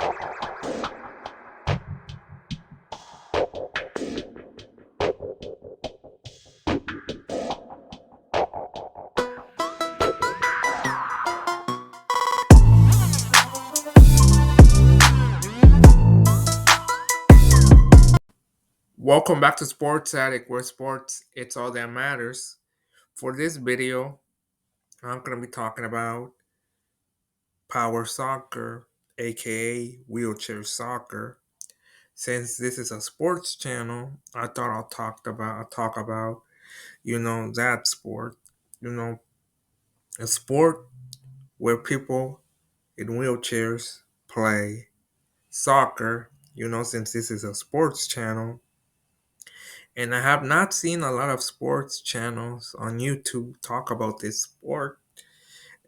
Welcome back to Sports Addict, where sports it's all that matters. For this video, I'm gonna be talking about power soccer, aka wheelchair soccer. Since this is a sports channel, I thought I'll talk about that sport. You know, a sport where people in wheelchairs play soccer. Since this is a sports channel, and I have not seen a lot of sports channels on YouTube talk about this sport.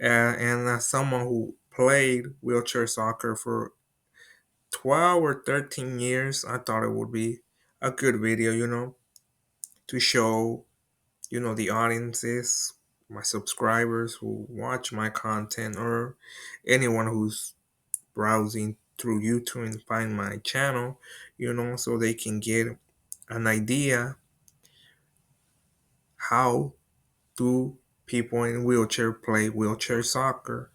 And as someone who played wheelchair soccer for 12 or 13 years, I thought it would be a good video, to show, the audiences, my subscribers who watch my content, or anyone who's browsing through YouTube and find my channel, so they can get an idea how do people in wheelchair play wheelchair soccer.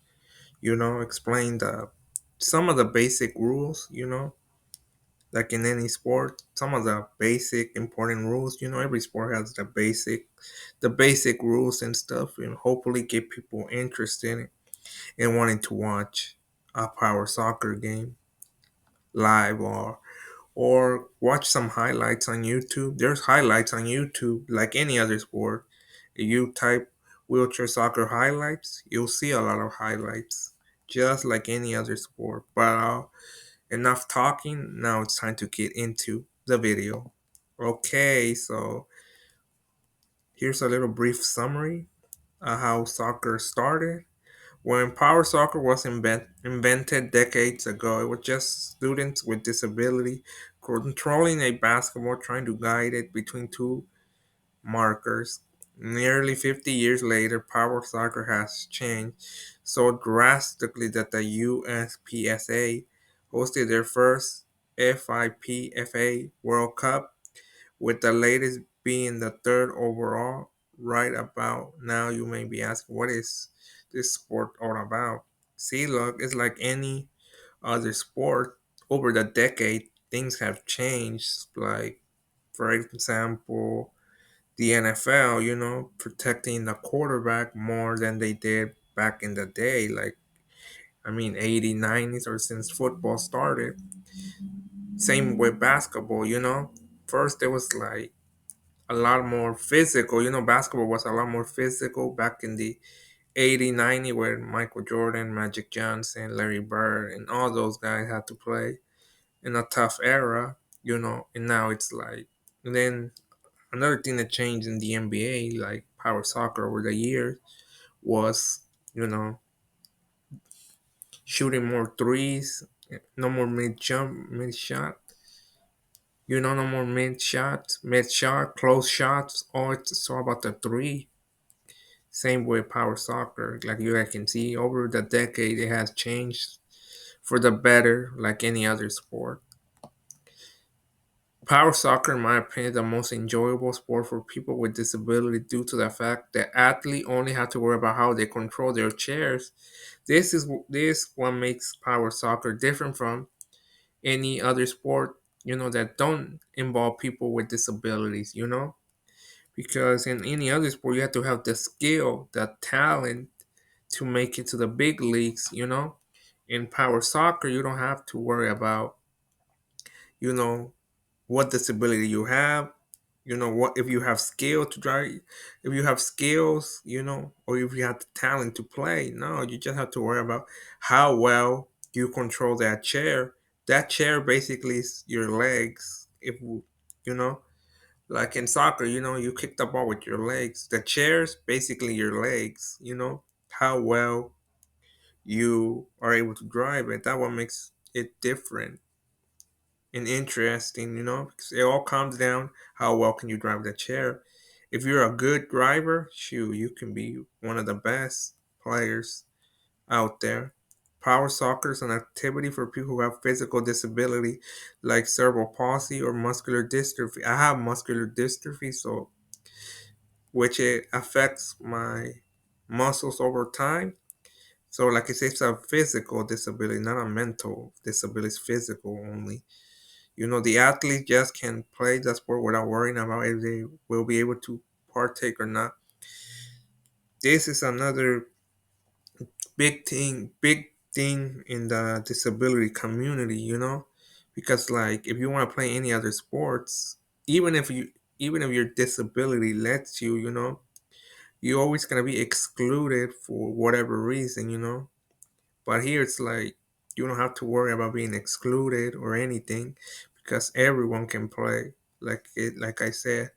Explain the some of the basic rules, like in any sport, some of the basic important rules. Every sport has the basic rules and stuff, and hopefully get people interested in wanting to watch a power soccer game live, or watch some highlights on YouTube. There's highlights on YouTube like any other sport. If you type wheelchair soccer highlights, you'll see a lot of highlights, just like any other sport. But enough talking. Now it's time to get into the video. Okay, so here's a little brief summary of how soccer started. When power soccer was invented decades ago, it was just students with disability controlling a basketball, trying to guide it between two markers. Nearly 50 years later, power soccer has changed so drastically that the USPSA hosted their first FIPFA World Cup, with the latest being the third overall. Right about now, you may be asking, what is this sport all about? See, look, it's like any other sport. Over the decade, things have changed. Like, for example, the NFL, protecting the quarterback more than they did back in the day. Like, 80s, 90s, or since football started. Same with basketball, First, it was like a lot more physical. Basketball was a lot more physical back in the 80, 90, where Michael Jordan, Magic Johnson, Larry Bird, and all those guys had to play in a tough era, and now it's like, and then another thing that changed in the NBA, like power soccer over the years, was, you know, shooting more threes, no more mid jump, mid shot, no more mid shot, close shots. Oh, it's all about the three. Same with power soccer. Like you guys can see, over the decade, it has changed for the better, like any other sport. Power soccer, in my opinion, is the most enjoyable sport for people with disability due to the fact that athletes only have to worry about how they control their chairs. This what makes power soccer different from any other sport, that don't involve people with disabilities, because in any other sport you have to have the skill, the talent to make it to the big leagues. In power soccer, you don't have to worry about, you know, what disability you have, what if you have skill to drive, if you have skills, or if you have the talent to play. No, you just have to worry about how well you control that chair basically is your legs. If you know like in soccer, you kick the ball with your legs. The chair's basically your legs. How well you are able to drive it. That what makes it different and interesting, because it all comes down how well can you drive the chair. If you're a good driver, shoot, you can be one of the best players out there. Power soccer is an activity for people who have physical disability like cerebral palsy or muscular dystrophy. I have muscular dystrophy, so which it affects my muscles over time. So like I say, it's a physical disability, not a mental disability. It's physical only. The athlete just can play the sport without worrying about if they will be able to partake or not. This is another big thing in the disability community, because like if you want to play any other sports, even if you even if your disability lets you, you're always gonna be excluded for whatever reason. But here it's like you don't have to worry about being excluded or anything because everyone can play. Like I said,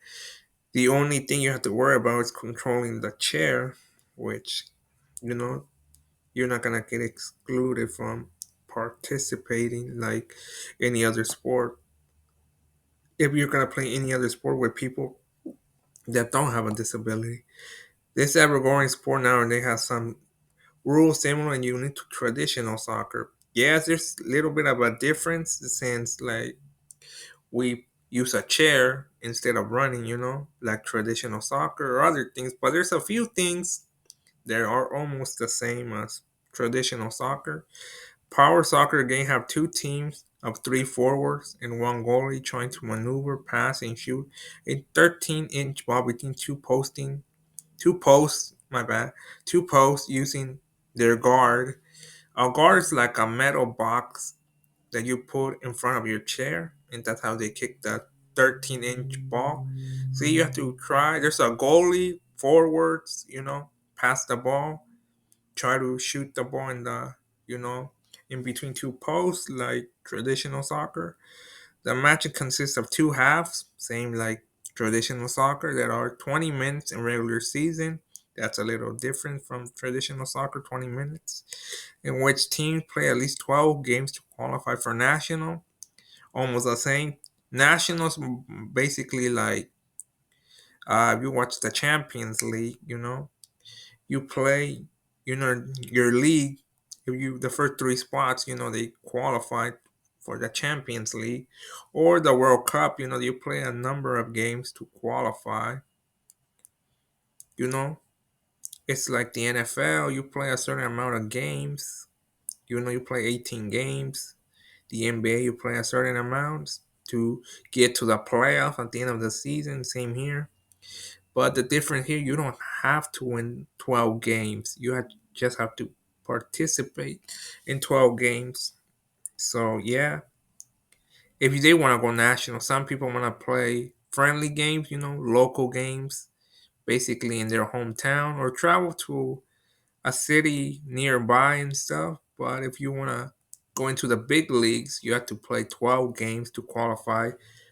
the only thing you have to worry about is controlling the chair, which you know you're not gonna get excluded from participating like any other sport. If you're gonna play any other sport with people that don't have a disability, this ever-growing sport nowadays has some rules similar and unique to traditional soccer. Yes, there's a little bit of a difference since like we use a chair instead of running, like traditional soccer or other things. But there's a few things that are almost the same as traditional soccer. Power soccer game have two teams of three forwards and one goalie trying to maneuver, pass, and shoot a 13-inch ball between two posts. My bad, two posts using their guard. A guard is like a metal box that you put in front of your chair, and that's how they kick that 13-inch ball. So you have to try. There's a goalie forwards, pass the ball, try to shoot the ball you know, in between two posts like traditional soccer. The match consists of two halves, same like traditional soccer. There are 20 minutes in regular season. That's a little different from traditional soccer, 20 minutes, in which teams play at least 12 games to qualify for national. Almost the same. Nationals basically like if you watch the Champions League, you play, your league. If you the first three spots, they qualified for the Champions League or the World Cup. You play a number of games to qualify. You know, it's like the NFL. You play a certain amount of games. You play 18 games. The NBA, you play a certain amount to get to the playoff at the end of the season. Same here. But the difference here, you don't have to win 12 games. Just have to participate in 12 games. So, yeah, if they want to go national, some people want to play friendly games, local games, basically in their hometown, or travel to a city nearby and stuff. But if you want to go into the big leagues, you have to play 12 games to qualify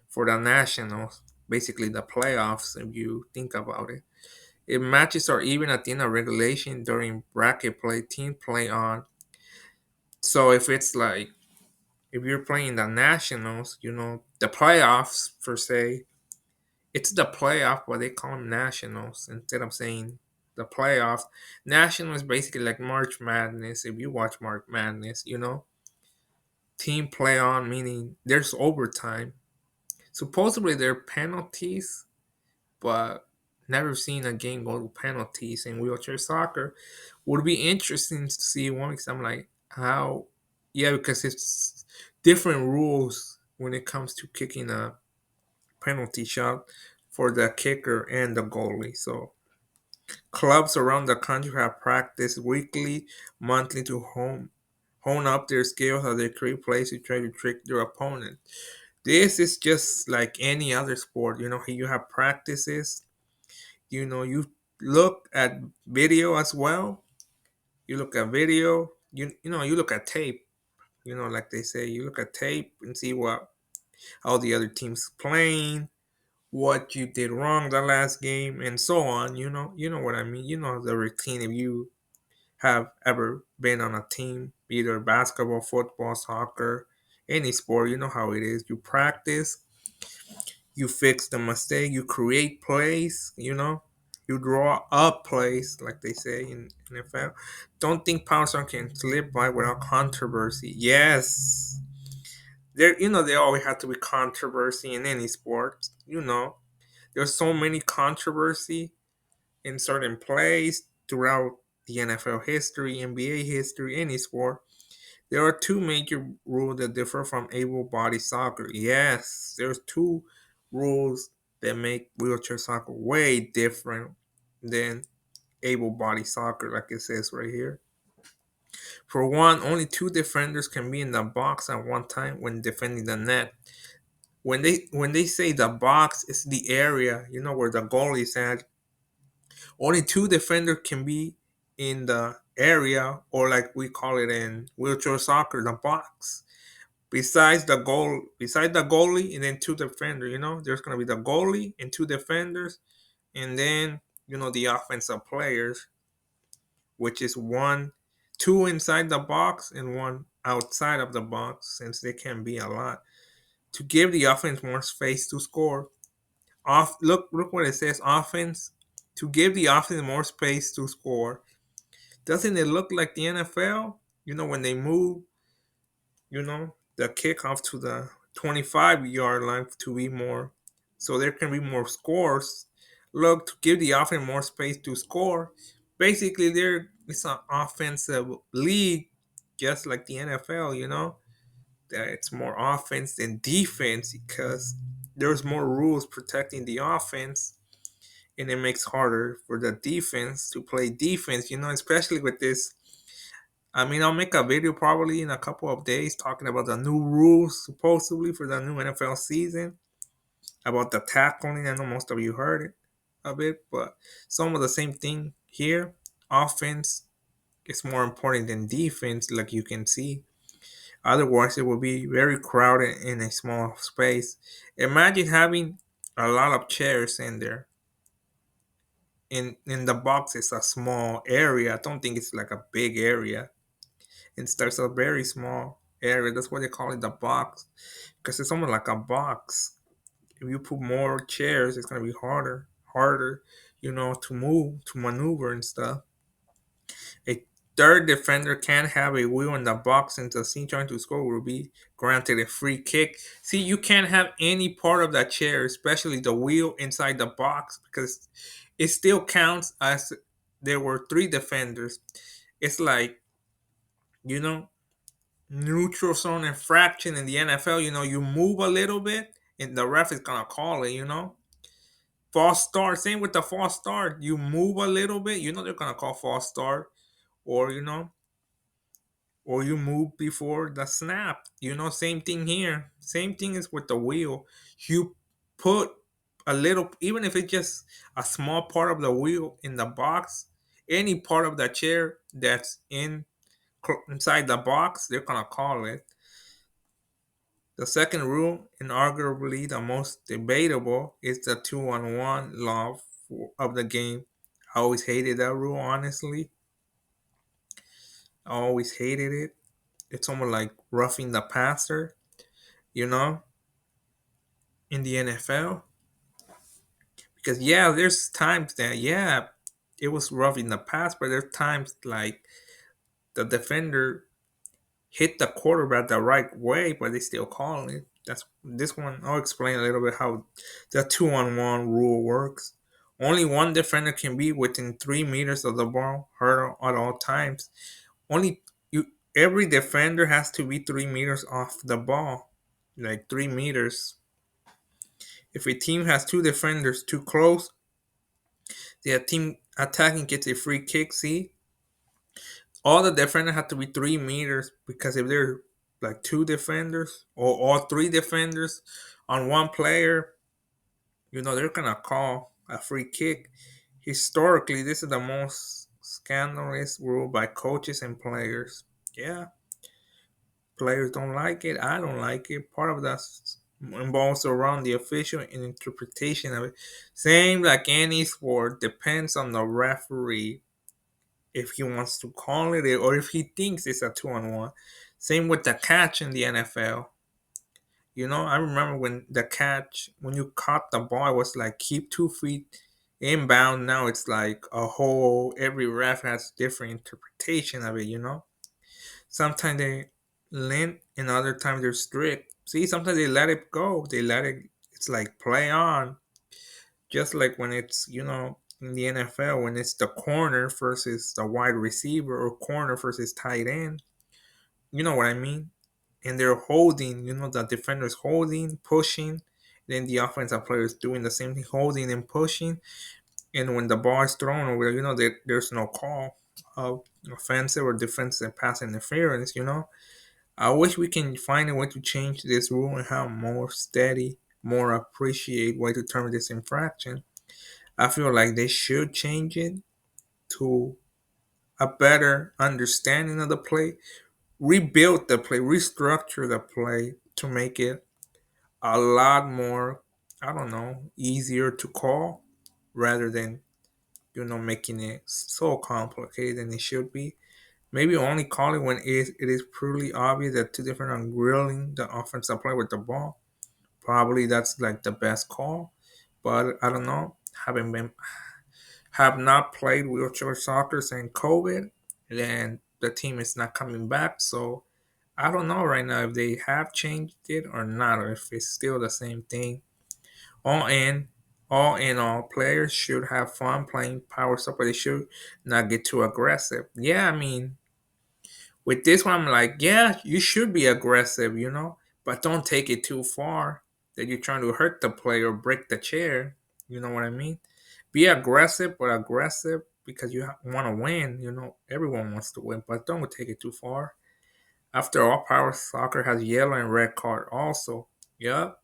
for the nationals, basically the playoffs, if you think about it. If matches are even at the end of regulation during bracket play, team play on. So if it's like, if you're playing the nationals, the playoffs per se, it's the playoff, but they call them nationals instead of saying the playoffs. National is basically like March Madness. If you watch March Madness, team play on, meaning there's overtime. Supposedly there are penalties, but never seen a game go to penalties in wheelchair soccer. Would be interesting to see one because I'm like, how? Yeah, because it's different rules when it comes to kicking a penalty shot for the kicker and the goalie. So clubs around the country have practiced weekly, monthly to hone up their skills as they create plays to try to trick their opponent. This is just like any other sport. You have practices. You look at video as well. You look at video. You look at tape. Like they say, you look at tape and see how the other team's playing, what you did wrong the last game, and so on. You know what I mean. You know the routine. If you have ever been on a team, either basketball, football, soccer, any sport, you know how it is. You practice, you fix the mistake, you create plays. You draw up plays, like they say in NFL. Don't think Poundstone can slip by without controversy. Yes, there. There always have to be controversy in any sport. There's so many controversy in certain plays throughout the NFL history, NBA history, any sport. There are two major rules that differ from able-bodied soccer. Yes, there's two rules that make wheelchair soccer way different than able-bodied soccer, like it says right here. For one, only two defenders can be in the box at one time when defending the net. When they say the box is the area, where the goalie is at, only two defenders can be in the area, or like we call it in wheelchair soccer, the box. Besides the goalie, and then two defenders. There's gonna be the goalie and two defenders, and then the offensive players, which is two inside the box and one outside of the box, since they can be a lot, to give the offense more space to score. Look what it says: offense, to give the offense more space to score. Doesn't it look like the NFL? When they move, the kickoff to the 25-yard line to be more, so there can be more scores. Look, to give the offense more space to score. Basically, it's an offensive league, just like the NFL. That it's more offense than defense because there's more rules protecting the offense, and it makes harder for the defense to play defense. Especially with this. I mean, I'll make a video probably in a couple of days talking about the new rules supposedly for the new NFL season, about the tackling. I know most of you heard it a bit, but some of the same thing here. Offense is more important than defense, like you can see. Otherwise, it will be very crowded in a small space. Imagine having a lot of chairs in there. In the box, it's a small area. I don't think it's like a big area. It's a very small area. That's why they call it the box, because it's almost like a box. If you put more chairs, it's gonna be harder, to move, to maneuver and stuff. A third defender can't have a wheel in the box since the team trying to score will be granted a free kick. See, you can't have any part of that chair, especially the wheel inside the box, because it still counts as there were three defenders. It's like, you know, neutral zone infraction in the NFL. You move a little bit and the ref is gonna call it. False start. Same with the false start. You move a little bit, they're gonna call false start, or or you move before the snap. Same thing here. Same thing is with the wheel. You put a little, even if it's just a small part of the wheel in the box, any part of the chair that's inside the box, they're gonna call it. The second rule, and arguably the most debatable, is the 2-on-1 law of the game. I always hated that rule, honestly. I always hated it. It's almost like roughing the passer, you know, in the NFL. Because, yeah, there's times that, yeah, it was roughing the pass, but there's times like the defender hit the quarterback the right way, but they still call it. That's this one. I'll explain a little bit how the 2-on-1 rule works. Only one defender can be within 3 meters of the ball hurdle at all times. Only you. Every defender has to be 3 meters off the ball, like 3 meters. If a team has two defenders too close, the team attacking gets a free kick. See, all the defenders have to be 3 meters, because if they're like two defenders or all three defenders on one player, they're gonna call a free kick. Historically, this is the most scandalous rule by coaches and players. Yeah, players don't like it. I don't like it. Part of that involves around the official and interpretation of it. Same like any sport, depends on the referee if he wants to call it or if he thinks it's a 2-on-1. Same with the catch in the NFL. I remember when you caught the ball, it was like keep 2 feet Inbound now it's like a whole every ref has different interpretation of it, Sometimes they lent and other times they're strict. See, sometimes they let it go. They let it it's like play on. Just like when it's, in the NFL when it's the corner versus the wide receiver or corner versus tight end. You know what I mean? And they're holding, the defender's holding, pushing, then the offensive player is doing the same thing, holding and pushing. And when the ball is thrown over, there's no call of offensive or defensive pass interference. I wish we can find a way to change this rule and have more steady, more appreciate way to term this infraction. I feel like they should change it to a better understanding of the play, rebuild the play, restructure the play to make it a lot more, I don't know, easier to call rather than, making it so complicated than it should be. Maybe only call it when it is pretty obvious that two different are grilling the offensive play with the ball. Probably that's like the best call. But I don't know. Have not played wheelchair soccer since COVID, and the team is not coming back. So I don't know right now if they have changed it or not, or if it's still the same thing. All in, all, players should have fun playing power soccer. They should not get too aggressive. Yeah, I mean, with this one, I'm like, yeah, you should be aggressive, but don't take it too far that you're trying to hurt the player or break the chair. You know what I mean? Be aggressive, but aggressive because you want to win. Everyone wants to win, but don't take it too far. After all, power soccer has yellow and red card also. Yep,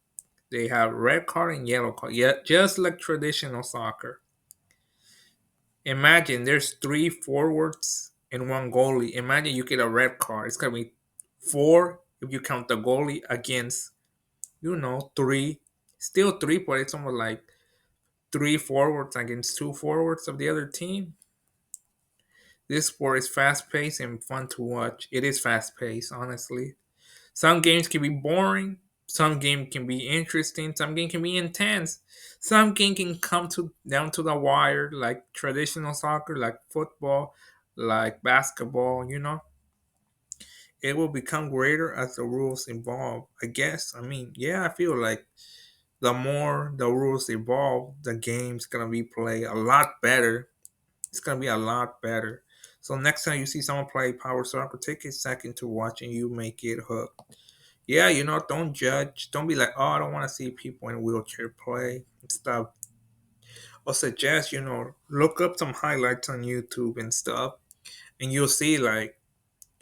they have red card and yellow card. Yeah, just like traditional soccer. Imagine there's three forwards and one goalie. Imagine you get a red card. It's gonna be four if you count the goalie against, three. Still three, but it's almost like three forwards against two forwards of the other team. This sport is fast paced and fun to watch. It is fast paced, honestly. Some games can be boring. Some game can be interesting. Some game can be intense. Some game can come to down to the wire, like traditional soccer, like football, like basketball. It will become greater as the rules evolve. I guess. I mean, yeah, I feel like the more the rules evolve, the game's gonna be played a lot better. It's gonna be a lot better. So next time you see someone play power soccer, take a second to watch and you make it hook. Yeah, don't judge. Don't be like, oh, I don't want to see people in wheelchair play and stuff. Or suggest, look up some highlights on YouTube and stuff, and you'll see like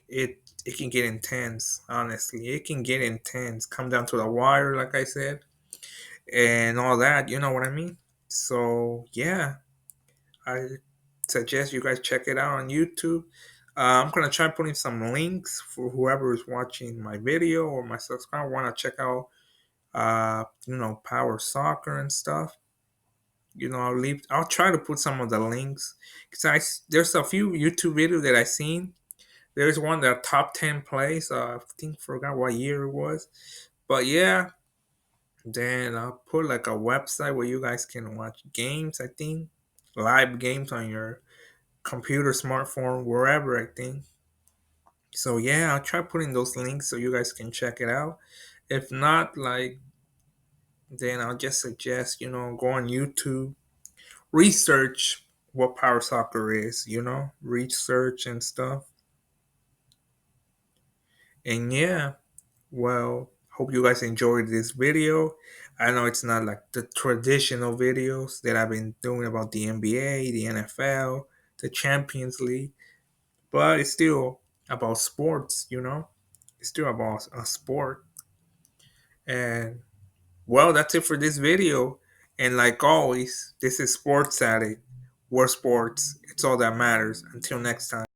it can get intense. Honestly, it can get intense. Come down to the wire, like I said, and all that. You know what I mean? So yeah, I suggest you guys check it out on YouTube. I'm gonna try putting some links for whoever is watching my video or my subscriber want to check out power soccer and stuff. I'll try to put some of the links because there's a few YouTube videos that I seen. There's one that top 10 plays. I think forgot what year it was, but yeah. Then I'll put like a website where you guys can watch games. I think live games on your computer, smartphone, wherever. I think. So yeah, I'll try putting those links so you guys can check it out. If not, like then I'll just suggest, go on YouTube, research what power soccer is, research and stuff. And yeah, well, hope you guys enjoyed this video. I know it's not like the traditional videos that I've been doing about the NBA, the NFL, the Champions League, but it's still about sports, It's still about a sport. And well, that's it for this video. And like always, this is Sports Addict. We're sports. It's all that matters. Until next time.